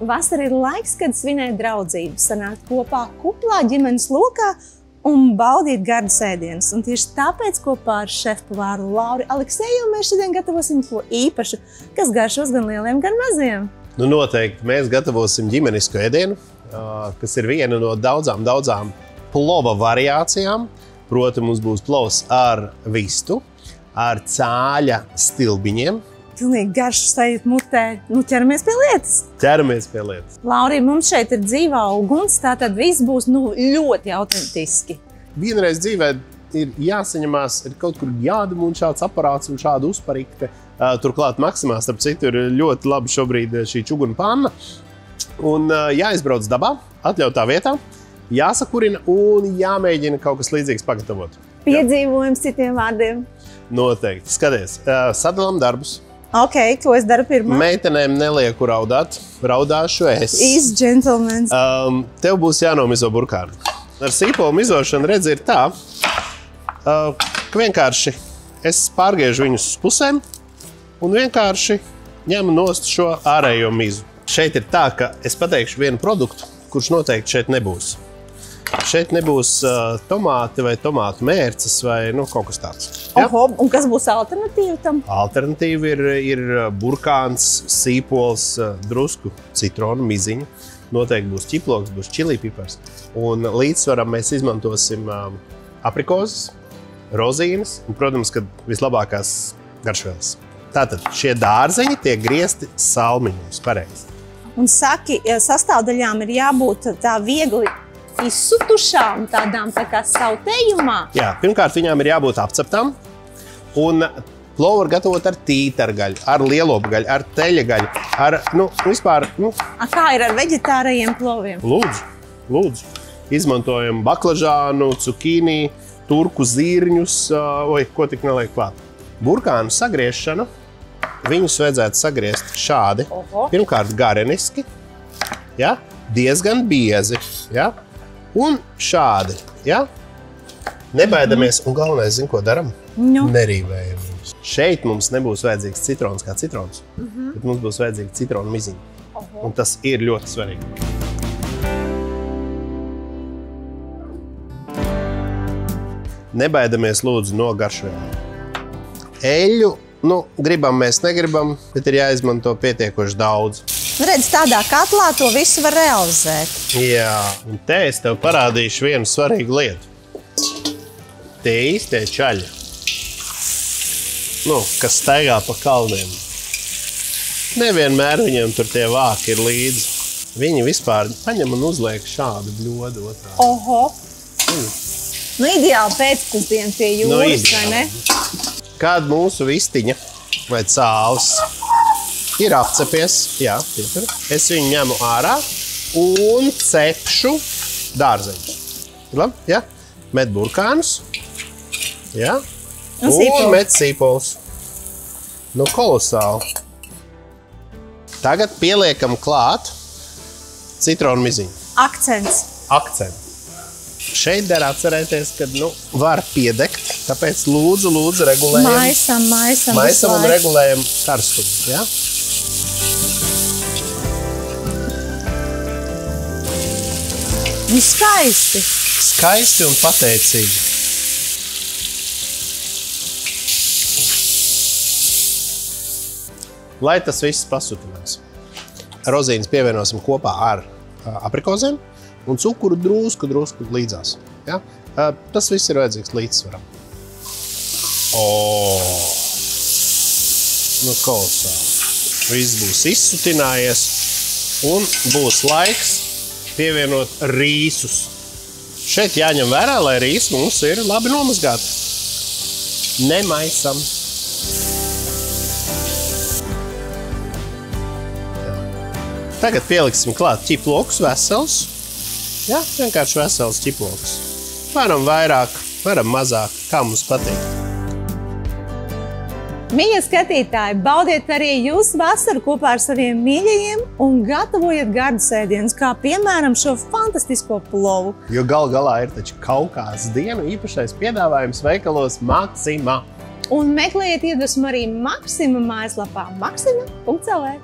vasara ir laiks, kad svinēt draudzību, sanākt kopā kuplā ģimenes lokā un baudīt gardus ēdienus. Un tieši tāpēc kopā ar šefpavāru Lauri Aleksejevu mēs šodien gatavosim ko īpašu, kas garšos gan lieliem, gan maziem. Nu, noteikti mēs gatavosim ģimenisku ēdienu, kas ir viena no daudzām plova variācijām. Proti, mums būs plovs ar vistu, ar cāļa stilbiņiem. Pilnīgi garšu sajūt mutē. Nu, ķeramies pie lietas. Ķeramies pie lietas. Lauri, mums šeit ir dzīvā uguns, tātad viss būs ļoti autentiski. Vienreiz dzīvē ir jāsaņemās, ir kaut kur jādamūn šāds aparāts un šāda uzparikte. Turklāt Maksimā, starp citu, ir ļoti labi šobrīd šī čuguna panna. Un jāizbrauc dabā, atļautā vietā, jāsakurina un jāmēģina kaut kas līdzīgs pagatavot. Piedzīvojums citiem vārdiem. Noteikti. Skaties, sadalām darbus. Ok, ko es daru pirmā? Meitenēm nelieku raudāt, raudāšu es. Īsts džentlmenis. Tev būs jānomizo burkāni. Ar sīpolu mizošanu redzi ir tā, ka vienkārši es pārgriežu viņus uz pusēm un vienkārši ņemu nost šo ārējo mizu. Šeit ir tā, ka es pateikšu vienu produktu, kurš noteikti šeit nebūs. Šeit nebūs tomāti vai tomātu mērces vai kaut kas tāds. Ja? Oho, un kas būs alternatīva tam? Alternatīva ir burkāns, sīpols, drusku citronu miziņu. Noteikti būs ķiploks, būs čili pipars. Un līdzsvaram mēs izmantosim aprikozes, rozīnes un, protams, kad vislabākās garšvielas. Tātad šie dārzeņi tiek griezti salmiņos, pareizi. Un saki, sastāvdaļām ir jābūt tā viegli izsutušām, tādām tā kā sautējumā. Jā, pirmkārt viņām ir jābūt apceptām. Un plovu var gatavot ar tītargaļu, ar lielopgaļu, ar teļagaļu, ar, vispār, Kā ir ar veģetārajiem ploviem? Lūdzu. Izmantojam baklažānu, cukīnī, turku zirņus, ko tik neliek klāt. Burkānu sagriešana, viņus vajadzētu sagriezt šādi. Oho. Pirmkārt gareniski, ja? Diezgan biezi, ja? Un šādi, ja? Nebaidamies, un galvenais, ko daram? Nerīvējam viņus. Šeit mums nebūs vajadzīgs citrons kā citrons, bet mums būs vajadzīga citronu miziņa. Un tas ir ļoti svarīgi. Nebaidamies, lūdzu, no garšvielām. Eļļu, gribam mēs negribam, bet ir jāizmanto pietiekoši daudz. Redz, tādā katlā to visu var realizēt. Jā, un te es tev parādīšu vienu svarīgu lietu. Tie īstie čaļi, kas staigā pa kalniem. Nevienmēr viņiem tur tie vāki ir līdzi. Viņi vispār paņem un uzliek šādu bļodu otrā. Oho! Ideāli pēcpusdienu pie jūras, vai ne? Kāda mūsu vistiņa vai cālis ir apcepies, jā, es viņu ņemu ārā un cepšu dārzeņus. Labi, jā? Met burkānus, jā? Un met sīpols. Kolosāli. Tagad pieliekam klāt citronu miziņu. Akcents. Šeit der atcerēties, ka var piedegt, tāpēc lūdzu regulējam. Maisam un regulējam karstumu, jā? Skaisti. Skaisti un pateicīgi. Lai tas viss pasutinās. Rozīnes pievienosim kopā ar aprikozēm un cukuru drusku līdzās. Ja? Tas viss ir vajadzīgs līdzsvaram. Kolosāli. Viss būs izsutinājies un būs laiks pievienot rīsus. Šeit jāņem vērā, lai rīsi mums ir labi nomazgāti. Nemaisam. Tagad pieliksim klāt ķiplokus vesels. Jā, vienkārši vesels ķiplokus. Varam vairāk, varam mazāk, kā mums patīk. Mīļie skatītāji, baudiet arī jūs vasaru kopā ar saviem mīļajiem un gatavojiet gardus ēdienus, kā piemēram šo fantastisko plovu. Jo galā ir taču Kaukās dienu īpašais piedāvājums veikalos Maksimā. Un meklējiet iedvesmu arī Maksima mājaslapā maksima.lv.